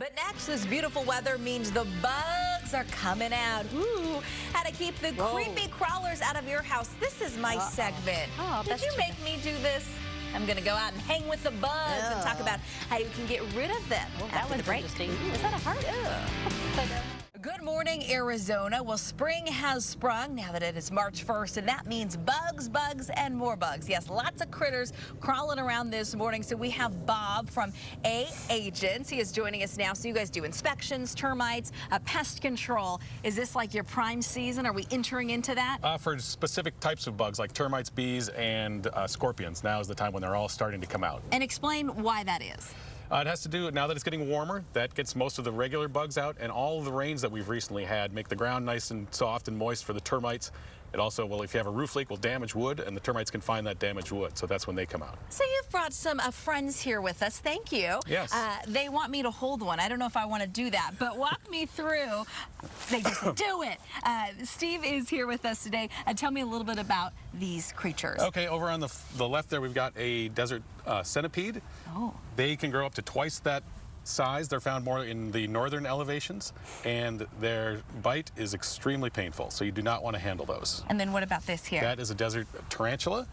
But next, this beautiful weather means the bugs are coming out. Ooh, how to keep the creepy crawlers out of your house. This is my segment. Oh, Did you make me do this? I'm going to go out and hang with the bugs and talk about how you can get rid of them. Well, that was interesting. Is that a heart? Good morning, Arizona. Well, spring has sprung now that it is March 1st, and that means bugs, and more bugs. Yes, lots of critters crawling around this morning. So we have Bob from A Agents. He is joining us now. So you guys do inspections, termites, pest control. Is this like your prime season? Are we entering into that? For specific types of bugs like termites, bees, and scorpions, now is the time when they're all starting to come out. And explain why that is. It has to do, now that it's getting warmer, that gets most of the regular bugs out, and all of the rains that we've recently had make the ground nice and soft and moist for the termites. It also, well, if you have a roof leak, will damage wood, and the termites can find that damaged wood, so that's when they come out. So you've brought some friends here with us. Thank you. Yes. They want me to hold one. I don't know if I want to do that, but walk me through. They just said, do it. Steve is here with us today. Tell me a little bit about these creatures. Okay, over on the left there, we've got a desert centipede. Oh. They can grow up to twice that size. They're found more in the northern elevations, and their bite is extremely painful, so you do not want to handle those. And then what about this here? That is a desert tarantula.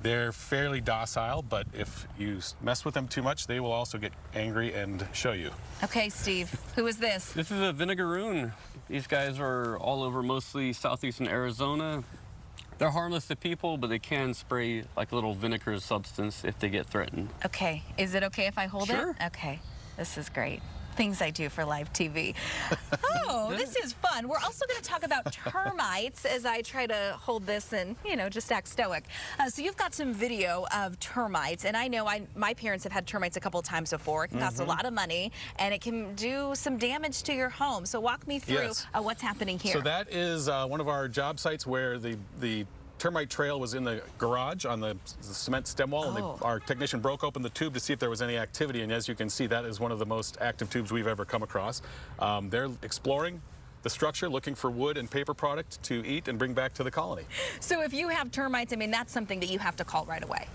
They're fairly docile, but if you mess with them too much, they will also get angry and show you. Okay, Steve, who is this? This is a vinegaroon. These guys are all over mostly southeastern Arizona. They're harmless to people, but they can spray like a little vinegar substance if they get threatened. Okay, is it okay if I hold Sure. it? Okay, this is great. Things I do for live TV. Oh, this is fun. We're also going to talk about termites as I try to hold this and, you know, just act stoic. So you've got some video of termites, and I know my parents have had termites a couple of times before. It can cost a lot of money, and it can do some damage to your home. So walk me through what's happening here. So that is one of our job sites where the termite trail was in the garage on the cement stem wall, and our technician broke open the tube to see if there was any activity, and as you can see, that is one of the most active tubes we've ever come across. They're exploring the structure, looking for wood and paper product to eat and bring back to the colony. So if you have termites, I mean, that's something that you have to call right away.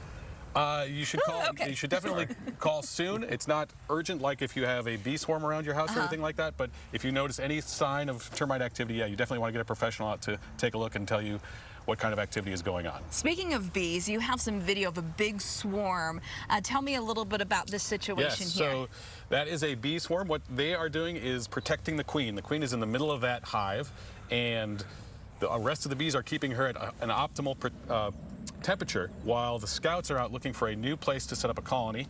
You should call. You should definitely call soon. It's not urgent like if you have a bee swarm around your house or anything like that, but if you notice any sign of termite activity, yeah, you definitely want to get a professional out to take a look and tell you what kind of activity is going on. Speaking of bees, you have some video of a big swarm. Tell me a little bit about this situation here. So that is a bee swarm. What they are doing is protecting the queen. The queen is in the middle of that hive, and the rest of the bees are keeping her at an optimal temperature while the scouts are out looking for a new place to set up a colony.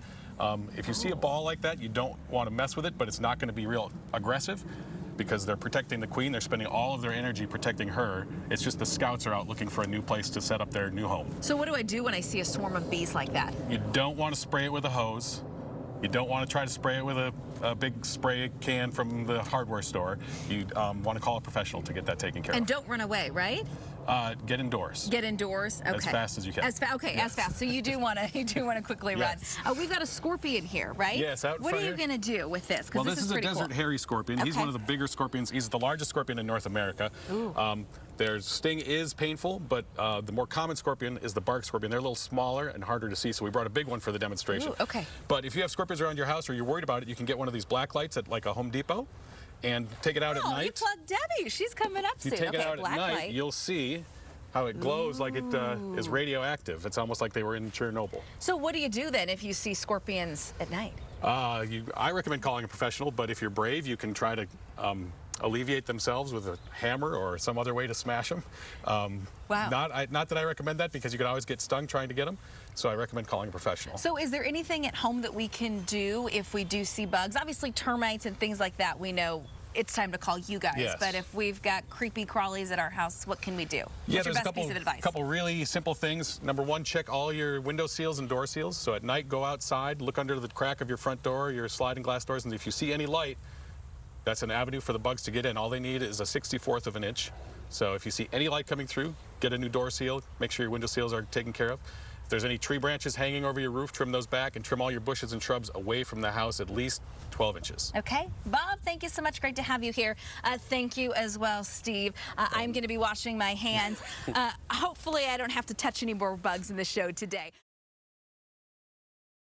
If you see a ball like that, you don't want to mess with it, but it's not going to be real aggressive because they're protecting the queen. They're spending all of their energy protecting her. It's just the scouts are out looking for a new place to set up their new home. So what do I do when I see a swarm of bees like that? You don't want to spray it with a hose. You don't want to try to spray it with a big spray can from the hardware store. You want to call a professional to get that taken care of. And don't run away, right? Get indoors. Get indoors. Okay. As fast as you can. As fast. So you do want to quickly run. We've got a scorpion here, right? Yes, out What front are you going to do with this? Well, this is a pretty desert cool. hairy scorpion. He's one of the bigger scorpions. He's the largest scorpion in North America. Their sting is painful, but the more common scorpion is the bark scorpion. They're a little smaller and harder to see, so we brought a big one for the demonstration. Ooh, okay. But if you have scorpions around your house or you're worried about it, you can get one of these black lights at like a Home Depot and take it out at night. You plugged Debbie. She's coming up soon. If you take it out at night, light. you'll see how it glows like it is radioactive. It's almost like they were in Chernobyl. So what do you do then if you see scorpions at night? I recommend calling a professional, but if you're brave, you can try to alleviate themselves with a hammer or some other way to smash them. Wow. Not that I recommend that because you could always get stung trying to get them, so I recommend calling a professional. So is there anything at home that we can do if we do see bugs? Obviously termites and things like that, we know it's time to call you guys. Yes. But if we've got creepy crawlies at our house, what can we do? Yeah, What's your there's best piece of advice? a couple really simple things. Number one, check all your window seals and door seals. So at night, go outside, look under the crack of your front door, your sliding glass doors, and if you see any light, that's an avenue for the bugs to get in. All they need is a 64th of an inch. So if you see any light coming through, get a new door seal, make sure your window seals are taken care of. If there's any tree branches hanging over your roof, trim those back and trim all your bushes and shrubs away from the house at least 12 inches. Okay. Bob, thank you so much. Great to have you here. Thank you as well, Steve. I'm going to be washing my hands. Hopefully I don't have to touch any more bugs in the show today.